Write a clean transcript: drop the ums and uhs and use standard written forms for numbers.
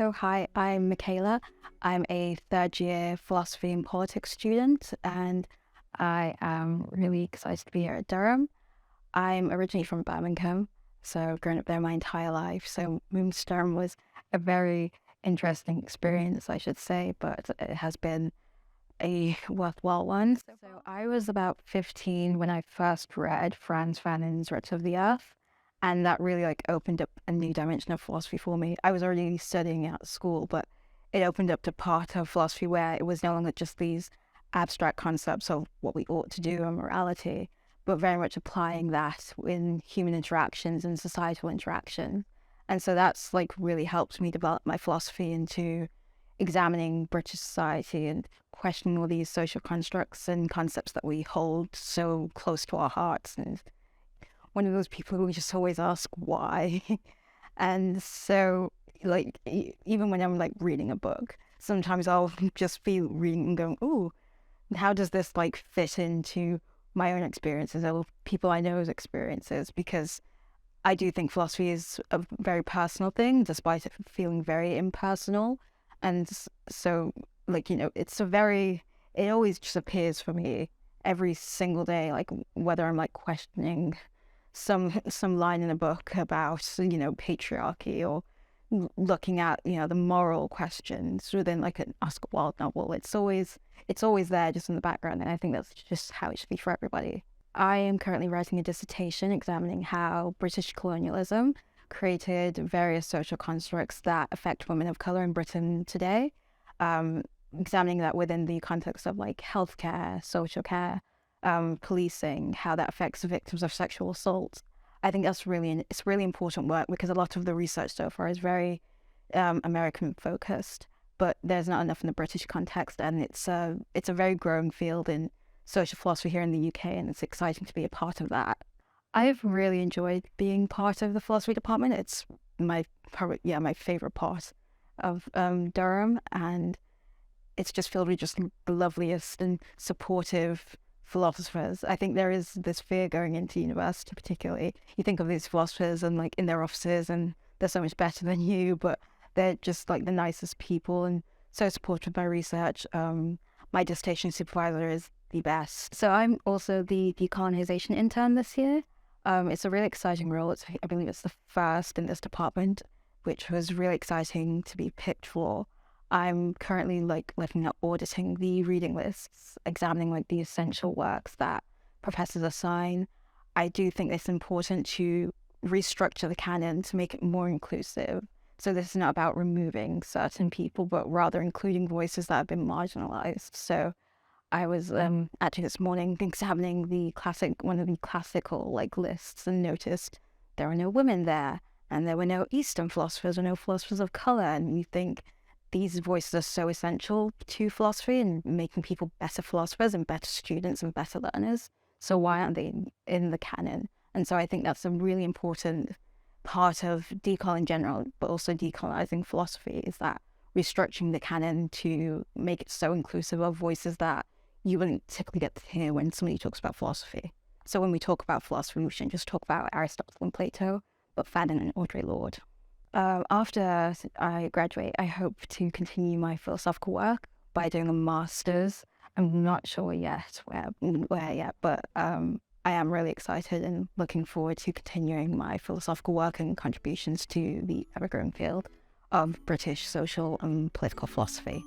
So, hi, I'm Michaela. I'm a third year philosophy and politics student, and I am really excited to be here at Durham. I'm originally from Birmingham, so I've grown up there my entire life. So, moving to Durham was a very interesting experience, I should say, but it has been a worthwhile one. So I was about 15 when I first read Franz Fanon's Wrecks of the Earth, and that really opened up a new dimension of philosophy for me. I was already studying at school, but it opened up to part of philosophy where it was no longer just these abstract concepts of what we ought to do and morality, but very much applying that in human interactions and societal interaction. And so that's really helped me develop my philosophy into examining British society and questioning all these social constructs and concepts that we hold so close to our hearts. And one of those people who just always ask why. And so, even when I'm reading a book, sometimes I'll just be reading and going, "Ooh, how does this fit into my own experiences or people I know's experiences?" Because I do think philosophy is a very personal thing, despite it feeling very impersonal. And so, it always just appears for me every single day, whether I'm questioning some line in a book about, patriarchy, or looking at, the moral questions within an Oscar Wilde novel. It's always there just in the background. And I think that's just how it should be for everybody. I am currently writing a dissertation examining how British colonialism created various social constructs that affect women of colour in Britain today, examining that within the context of healthcare, social care, policing, how that affects victims of sexual assault. I think it's really important work because a lot of the research so far is very American focused, but there's not enough in the British context, and it's a very growing field in social philosophy here in the UK, and it's exciting to be a part of that. I've really enjoyed being part of the philosophy department. It's my favorite part of Durham, and it's just filled with just the loveliest and supportive philosophers. I think there is this fear going into university, particularly. You think of these philosophers and in their offices, and they're so much better than you, but they're just the nicest people and so supportive of my research. My dissertation supervisor is the best. So I'm also the decolonization intern this year. It's a really exciting role. I believe it's the first in this department, which was really exciting to be picked for. I'm currently looking at auditing the reading lists, examining the essential works that professors assign. I do think it's important to restructure the canon to make it more inclusive. So this is not about removing certain people, but rather including voices that have been marginalized. So I was actually this morning examining one of the classical lists, and noticed there were no women there, and there were no Eastern philosophers or no philosophers of color. And you think these voices are so essential to philosophy and making people better philosophers and better students and better learners. So why aren't they in the canon? And so I think that's a really important part of decol in general, but also decolonizing philosophy, is that restructuring the canon to make it so inclusive of voices that you wouldn't typically get to hear when somebody talks about philosophy. So when we talk about philosophy, we shouldn't just talk about Aristotle and Plato, but Fanon and Audre Lorde. After I graduate, I hope to continue my philosophical work by doing a master's. I'm not sure yet where yet, but I am really excited and looking forward to continuing my philosophical work and contributions to the ever-growing field of British social and political philosophy.